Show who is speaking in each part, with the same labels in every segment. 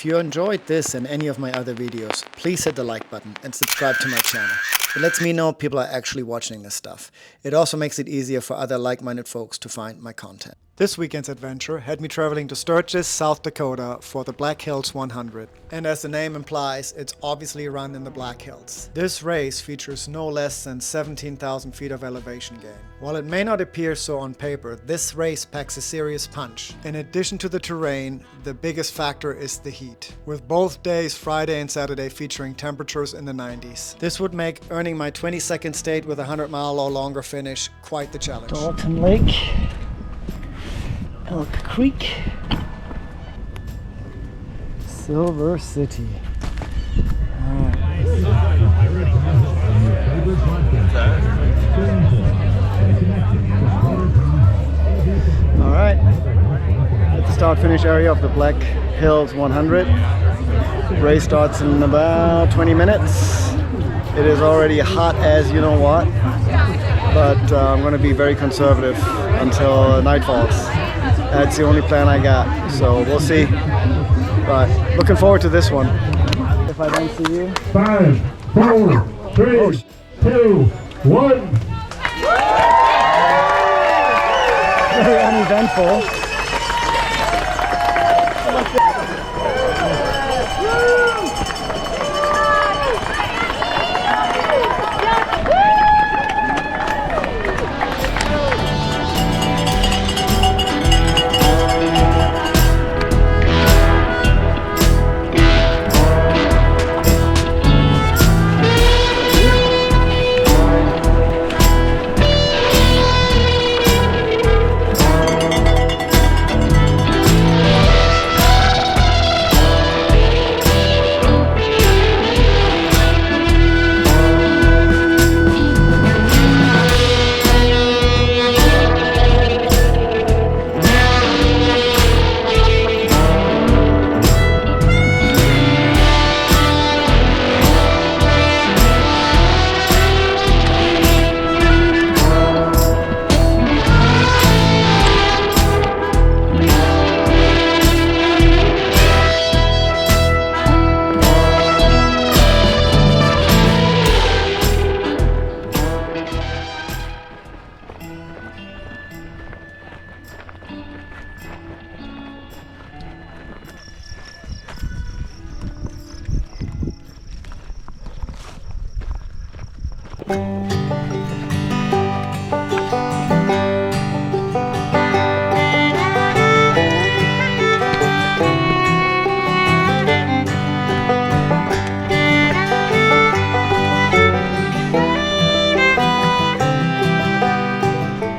Speaker 1: If you enjoyed this and any of my other videos, please hit the like button and subscribe to my channel. It lets me know people are actually watching this stuff. It also makes it easier for other like-minded folks to find my content. This weekend's adventure had me traveling to Sturgis, South Dakota for the Black Hills 100. And as the name implies, it's obviously run in the Black Hills. This race features no less than 17,000 feet of elevation gain. While it may not appear so on paper, this race packs a serious punch. In addition to the terrain, the biggest factor is the heat, with both days, Friday and Saturday, featuring temperatures in the 90s. This would make earning my 22nd state with a 100-mile or longer finish quite the challenge.
Speaker 2: Dalton Lake, Elk Creek, Silver City. Alright, at the start-finish area of the Black Hills 100. The race starts in about 20 minutes. It is already hot as you know what, but I'm going to be very conservative until night falls. That's the only plan I got, so we'll see. But looking forward to this one. If I don't see you.
Speaker 3: 5, 4, 3, 2, 1.
Speaker 2: Very uneventful.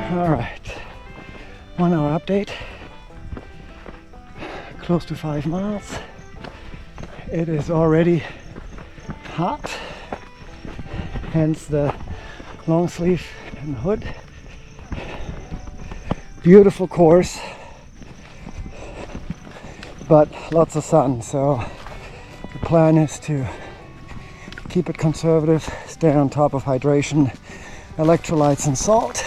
Speaker 2: Alright, 1 hour update, close to 5 miles. It is already hot, hence the long sleeve and hood. Beautiful course, but lots of sun, so the plan is to keep it conservative, stay on top of hydration, electrolytes and salt,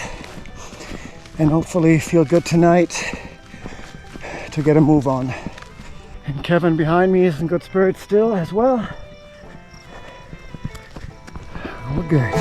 Speaker 2: and hopefully feel good tonight to get a move on. And Kevin behind me is in good spirits still as well. All good.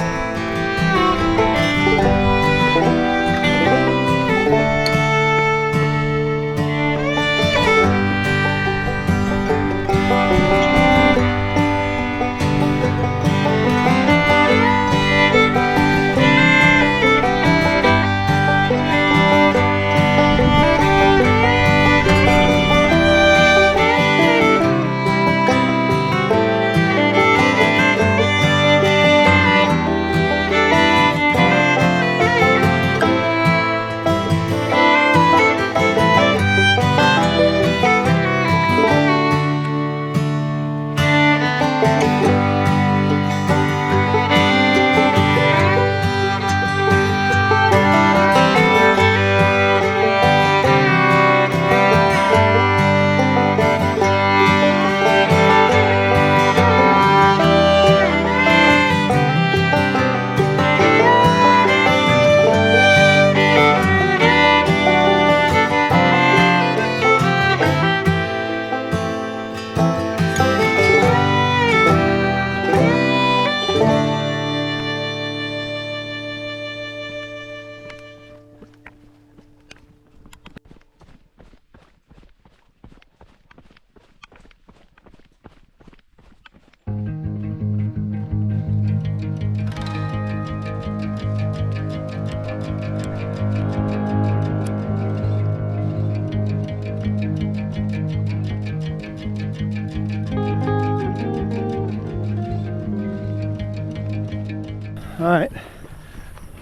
Speaker 2: Alright,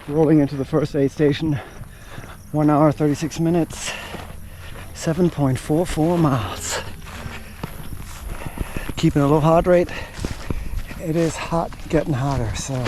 Speaker 2: rolling into the first aid station. 1 hour 36 minutes, 7.44 miles. Keeping a low heart rate. It is hot, getting hotter, so.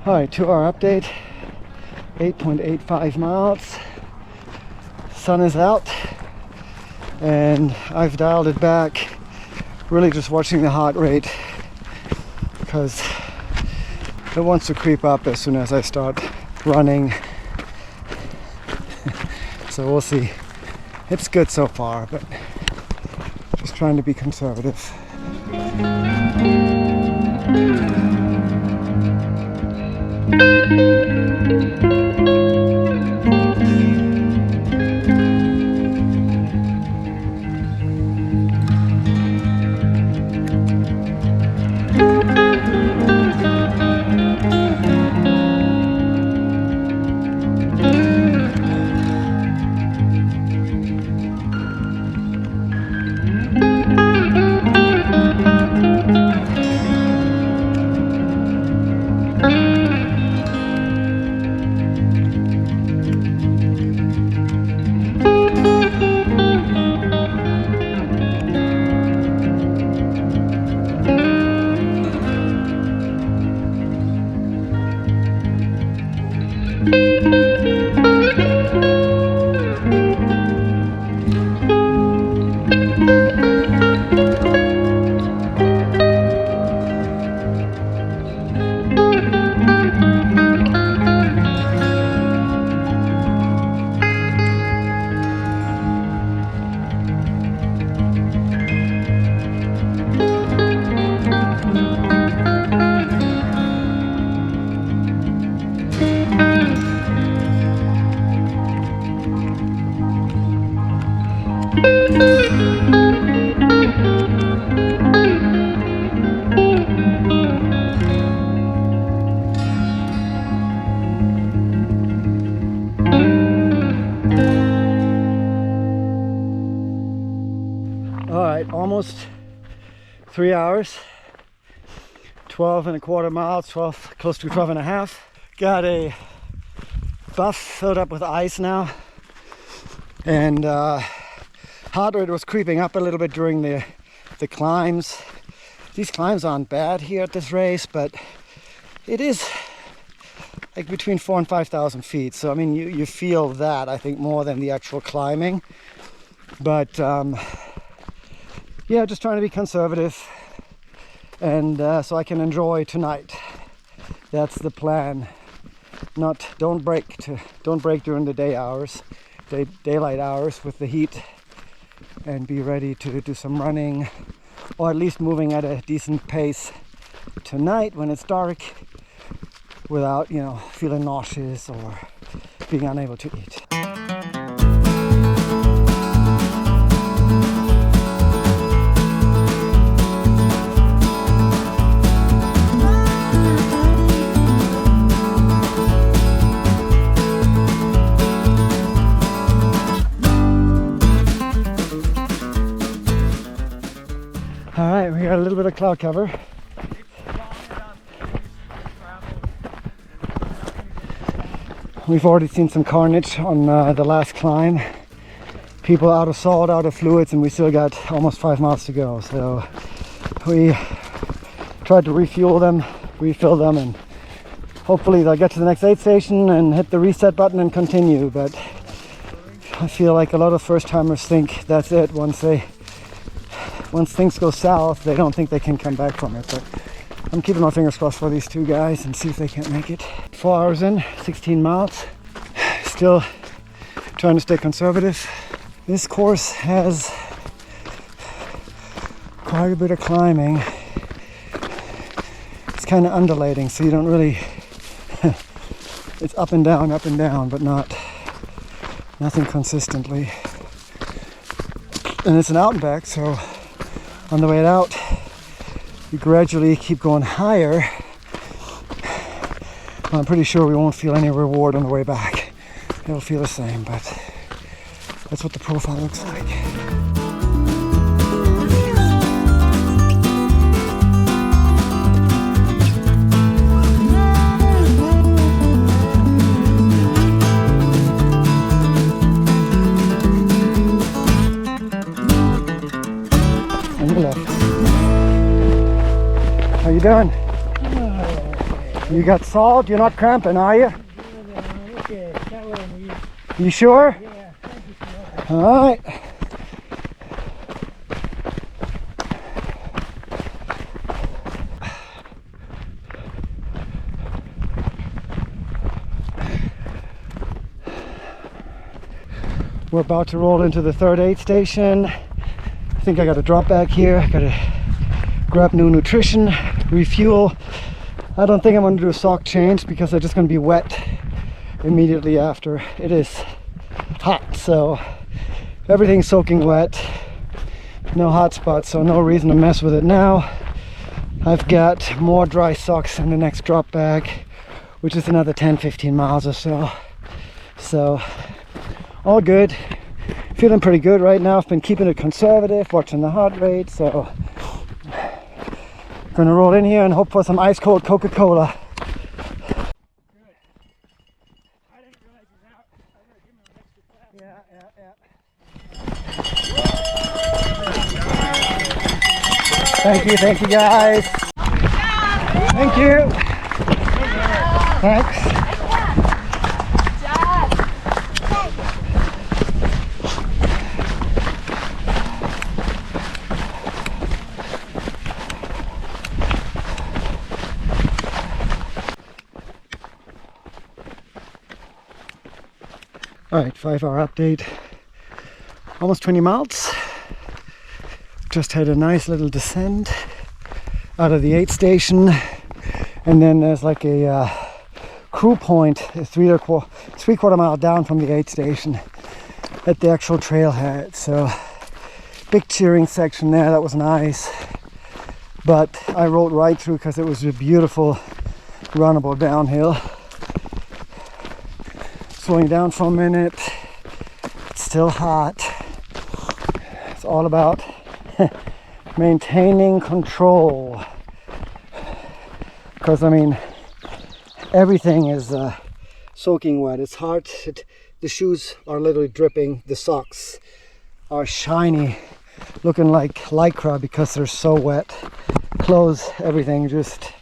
Speaker 2: Alright, 2 hour update, 8.85 miles. Sun is out and I've dialed it back, really just watching the heart rate because it wants to creep up as soon as I start running. So we'll see. It's good so far, but just trying to be conservative. Almost 3 hours, 12.25 miles, close to 12.5. Got a buff filled up with ice now, and heart rate was creeping up a little bit during the climbs. These climbs aren't bad here at this race, but it is like between 4,000 and 5,000 feet. So I mean, you feel that, I think, more than the actual climbing. But yeah, just trying to be conservative, and so I can enjoy tonight. That's the plan. Don't break during the daylight hours with the heat, and be ready to do some running, or at least moving at a decent pace tonight when it's dark, without, feeling nauseous or being unable to eat. Alright, we got a little bit of cloud cover. We've already seen some carnage on the last climb. People out of salt, out of fluids, and we still got almost 5 miles to go. So we tried to refuel them, refill them, and hopefully they'll get to the next aid station and hit the reset button and continue. But I feel like a lot of first timers think that's it. Once things go south, they don't think they can come back from it. But I'm keeping my fingers crossed for these two guys and see if they can't make it. 4 hours in, 16 miles. Still trying to stay conservative. This course has quite a bit of climbing. It's kind of undulating, so you don't really, it's up and down, but nothing consistently. And it's an out and back, so on the way out, you gradually keep going higher. I'm pretty sure we won't feel any reward on the way back. It'll feel the same, but that's what the profile looks like. How you doing? You got salt? You're not cramping, are you? You sure? All right. We're about to roll into the third aid station. I think I got a drop back here. I gotta grab new nutrition, refuel. I don't think I'm going to do a sock change because they're just going to be wet immediately after. It is hot, so everything's soaking wet. No hot spots, so no reason to mess with it now. I've got more dry socks in the next drop bag, which is another 10-15 miles or so. So all good. Feeling pretty good right now. I've been keeping it conservative, watching the heart rate, so gonna roll in here and hope for some ice cold Coca-Cola. Thank you guys. Thank you. Thanks. All right, 5-hour update. Almost 20 miles. Just had a nice little descent out of the aid station, and then there's like a crew point, a three-quarter mile down from the aid station at the actual trailhead. So big cheering section there. That was nice, but I rode right through because it was a beautiful runnable downhill. Slowing down for a minute. It's still hot. It's all about maintaining control, because I mean everything is soaking wet. It's hard. The shoes are literally dripping. The socks are shiny, looking like lycra because they're so wet. Clothes, everything just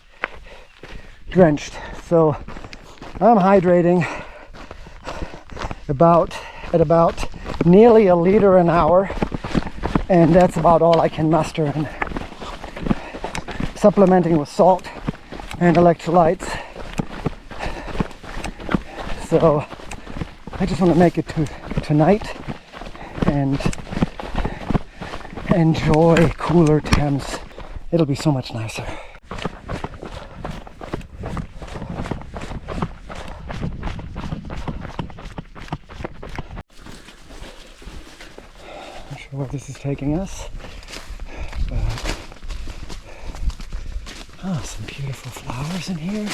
Speaker 2: drenched. So I'm hydrating at about nearly a liter an hour, and that's about all I can muster, and supplementing with salt and electrolytes. So I just want to make it to tonight and enjoy cooler temps. It'll be so much nicer. Where this is taking us, but some beautiful flowers in here.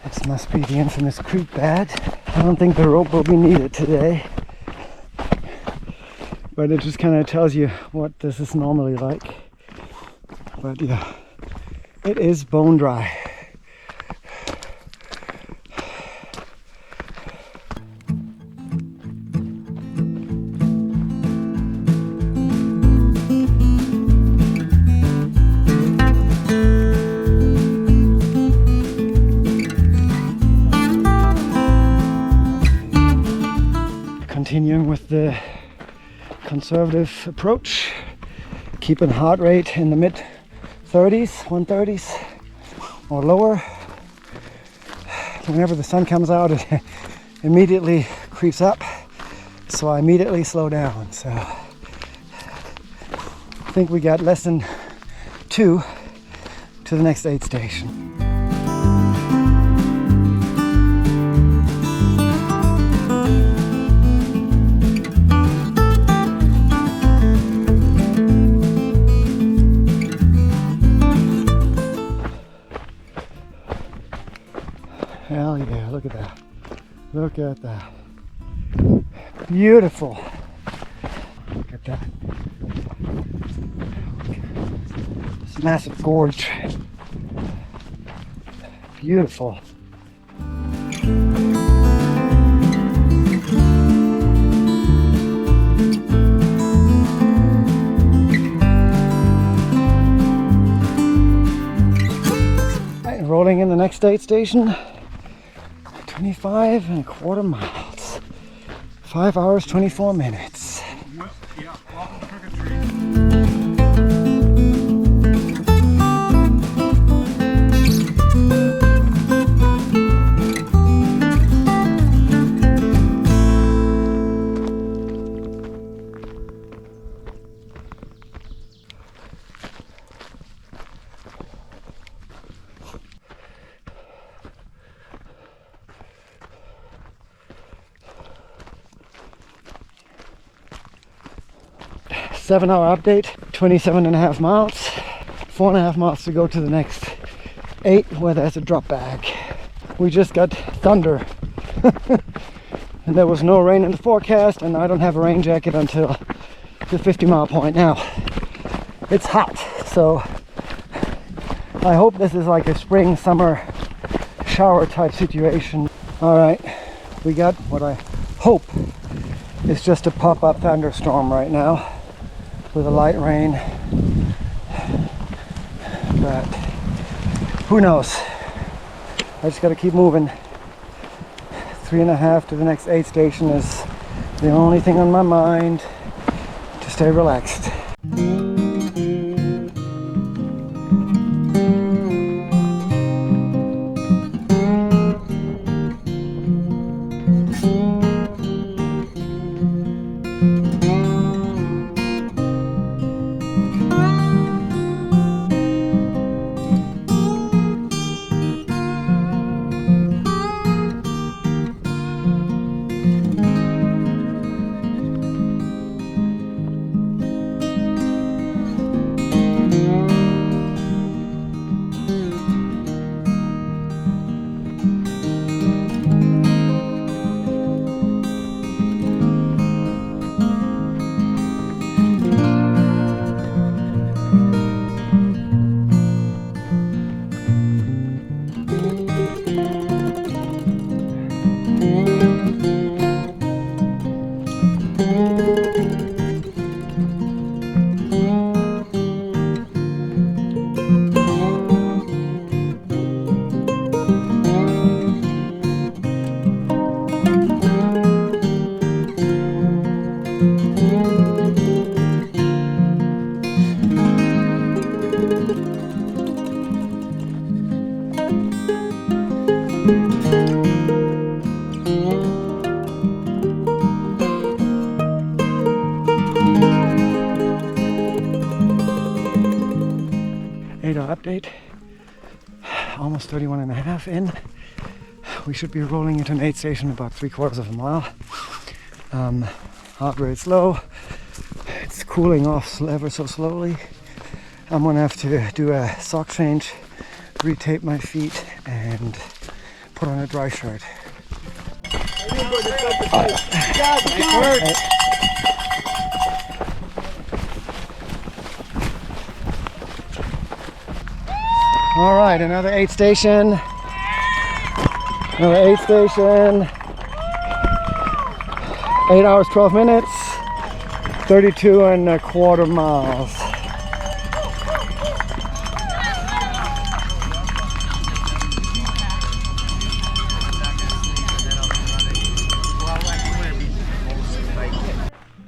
Speaker 2: This must be the infamous creek bed. I don't think the rope will be needed today, but it just kind of tells you what this is normally like. But yeah, it is bone dry. the conservative approach, keeping heart rate in the mid 30s, 130s or lower. Whenever the sun comes out, it immediately creeps up, so I immediately slow down. So I think we got less than 2 to the next aid station. Hell yeah, look at that. Look at that. Beautiful. Look at that. This massive gorge. Beautiful. Right, rolling in the next aid station. 25.25 miles. 5 hours, 24 minutes.
Speaker 3: Yeah,
Speaker 2: Seven-hour update, 27.5 miles, 4.5 miles to go to the next 8 where there's a drop bag. We just got thunder and there was no rain in the forecast, and I don't have a rain jacket until the 50-mile point. Now it's hot, so I hope this is like a spring summer shower type situation. All right, we got what I hope is just a pop-up thunderstorm right now with a light rain, but who knows. I just got to keep moving. 3.5 to the next aid station is the only thing on my mind to stay relaxed. Update, almost 31.5 in. We should be rolling into an aid station about 3/4 of a mile. Heart rate low. It's cooling off ever so slowly. I'm gonna have to do a sock change, retape my feet, and put on a dry shirt. All right, another aid station. Another aid station. 8 hours, 12 minutes. 32.25 miles.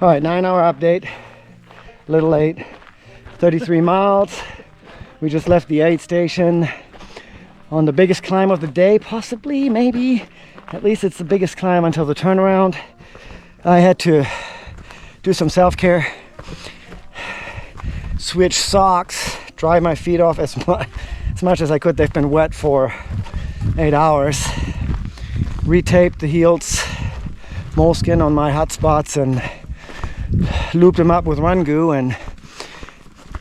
Speaker 2: All right, 9-hour update, a little late, 33 miles. We just left the aid station on the biggest climb of the day, possibly, maybe. At least it's the biggest climb until the turnaround. I had to do some self-care, switch socks, dry my feet off as much as I could. They've been wet for 8 hours. Retaped the heels, moleskin on my hot spots, and looped them up with run goo, and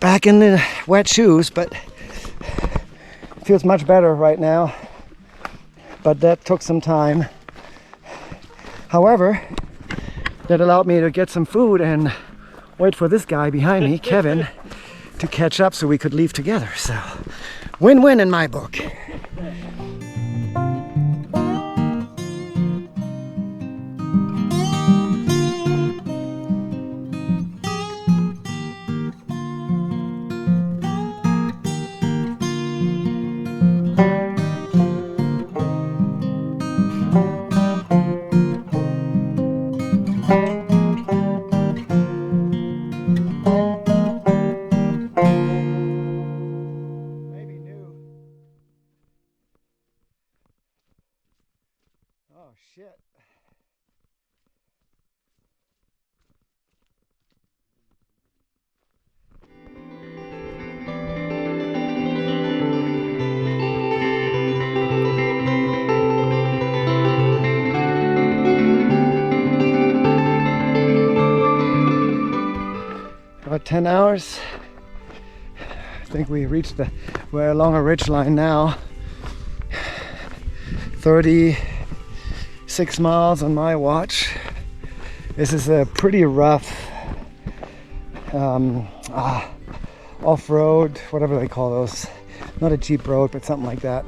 Speaker 2: back in the wet shoes, but feels much better right now. But that took some time. However, that allowed me to get some food and wait for this guy behind me, Kevin, to catch up so we could leave together. So, win-win in my book. Oh shit. About 10 hours. I think we reached we're along a ridge line now. 36 miles on my watch. This is a pretty rough off-road, whatever they call those. Not a Jeep road, but something like that.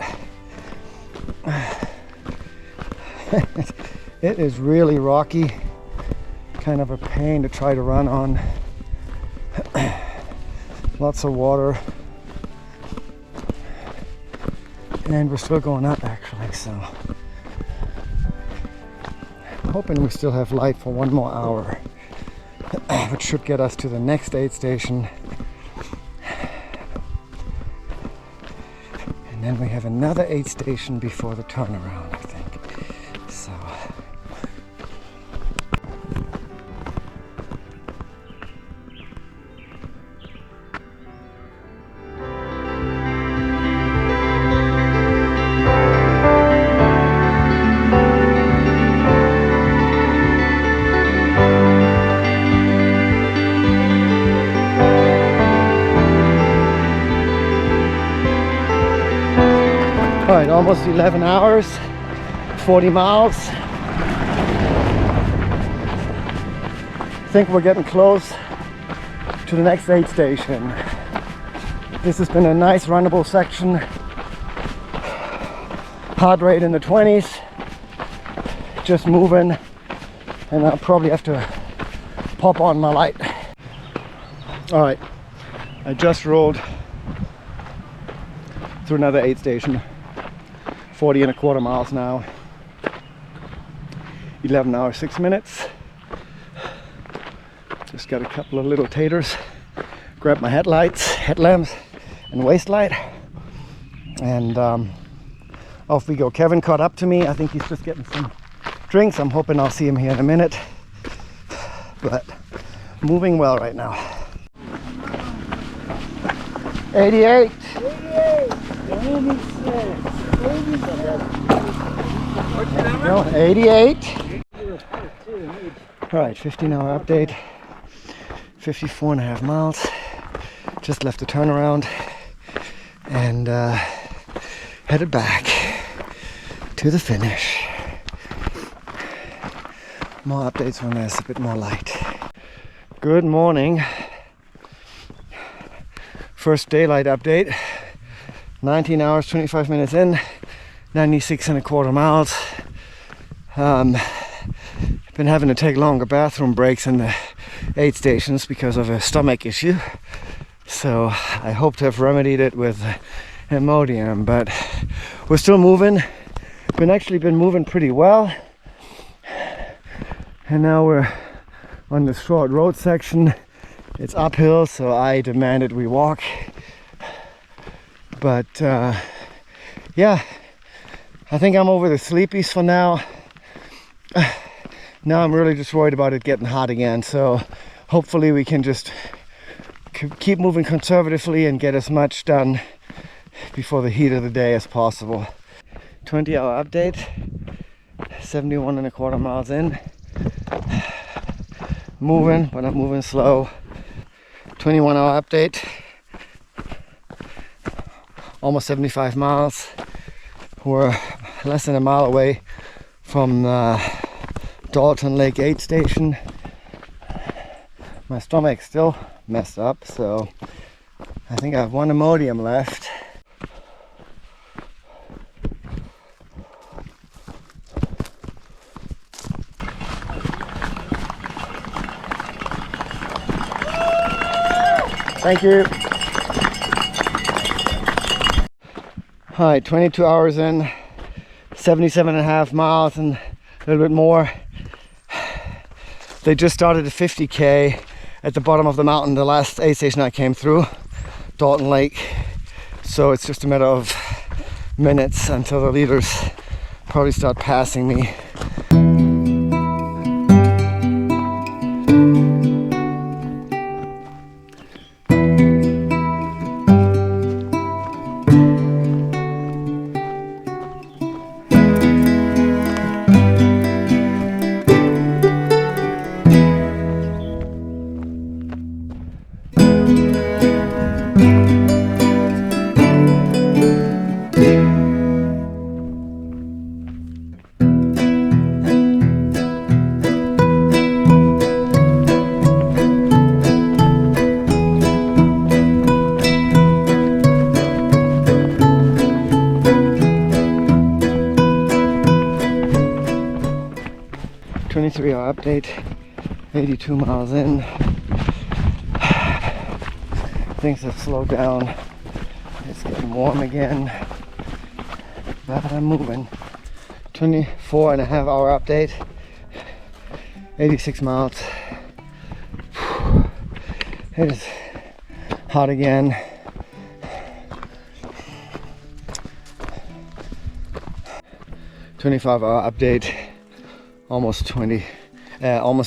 Speaker 2: It is really rocky, kind of a pain to try to run on. Lots of water, and we're still going up actually, so I'm hoping we still have light for one more hour, which should get us to the next aid station, and then we have another aid station before the turnaround, I think. So all right, almost 11 hours, 40 miles. I think we're getting close to the next aid station. This has been a nice runnable section. Heart rate in the 20s, just moving, and I'll probably have to pop on my light. All right, I just rolled through another aid station. 40.25 miles now. 11 hours 6 minutes. Just got a couple of little taters. Grabbed my headlamps, and waist light, and off we go. Kevin caught up to me. I think he's just getting some drinks. I'm hoping I'll see him here in a minute. But moving well right now. 88. 88. All right, 15-hour update. 54.5 miles. Just left the turnaround and headed back to the finish. More updates when there's a bit more light. Good morning. First daylight update. 19 hours, 25 minutes in, 96.25 miles. Been having to take longer bathroom breaks in the aid stations because of a stomach issue. So I hope to have remedied it with Imodium, but we're still moving. Been moving pretty well. And now we're on the short road section. It's uphill, so I demanded we walk. But yeah, I think I'm over the sleepies for now. Now I'm really just worried about it getting hot again. So hopefully we can just keep moving conservatively and get as much done before the heat of the day as possible. 20-hour update, 71.25 miles in. Moving, but I'm moving slow. 21-hour update, almost 75 miles. We're less than a mile away from Dalton Lake 8 station. My stomach's still messed up, so I think I have one Imodium left. Thank you. All right, 22 hours in, 77.5 miles and a little bit more. They just started a 50K at the bottom of the mountain, the last aid station I came through, Dalton Lake. So it's just a matter of minutes until the leaders probably start passing me. Hour update, 82 miles in. Things have slowed down. It's getting warm again, but I'm moving. 24.5-hour update, 86 miles. It is hot again. "25-hour update, almost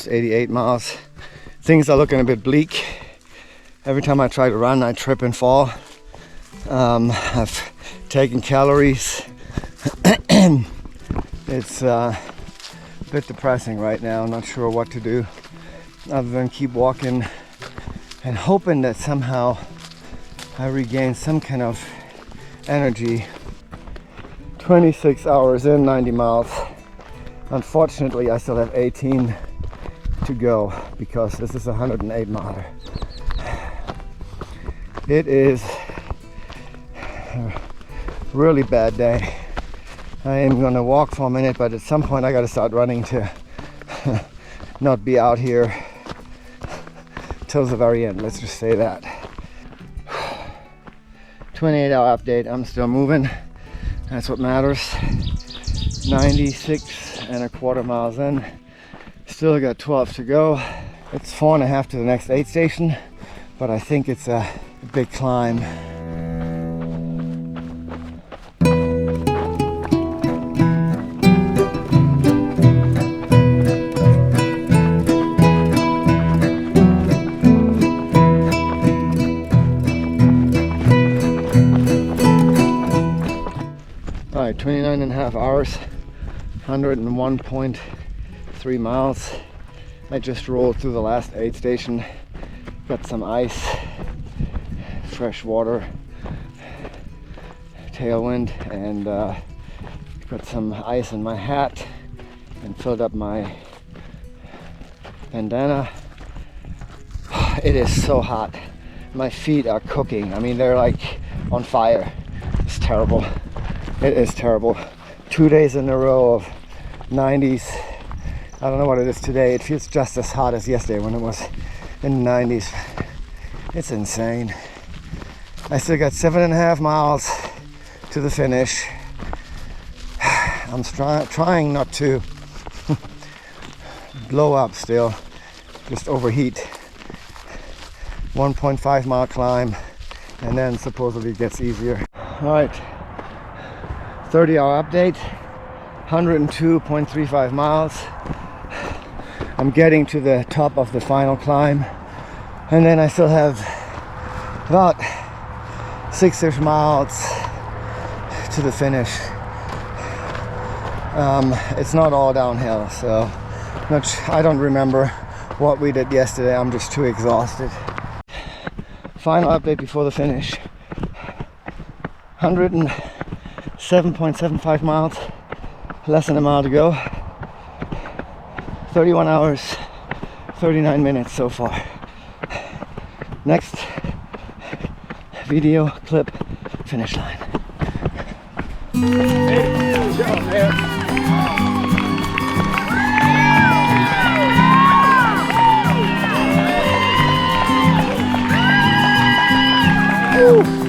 Speaker 2: 88 miles. Things are looking a bit bleak. Every time I try to run, I trip and fall. I've taken calories. It's a bit depressing right now. I'm not sure what to do other than keep walking and hoping that somehow I regain some kind of energy. 26 hours in, 90 miles. Unfortunately, I still have 18 to go because this is a 108 miler. It is a really bad day. I am gonna walk for a minute, but at some point I gotta start running to not be out here till the very end. Let's just say that. 28-hour update, I'm still moving. That's what matters. 96.25 miles in. Still got 12 to go. It's 4.5 to the next aid station, but I think it's a big climb. All right, 29.5 hours. 101.3 miles. I just rolled through the last aid station. Got some ice, fresh water, tailwind, and got some ice in my hat and filled up my bandana. It is so hot. My feet are cooking. I mean, they're like on fire. It's terrible. It is terrible. 2 days in a row of 90s. I don't know what it is today. It feels just as hot as yesterday when it was in the 90s. It's insane. I still got 7.5 miles to the finish. I'm trying not to blow up still. just overheat. 1.5 mile climb, and then supposedly it gets easier. All right, 30-hour update, 102.35 miles. I'm getting to the top of the final climb, and then I still have about 6-ish miles to the finish. It's not all downhill, so I don't remember what we did yesterday. I'm just too exhausted. Final update before the finish. 107.75 miles, less than a mile to go. 31 hours, 39 minutes so far. Next video clip, finish line. Woo!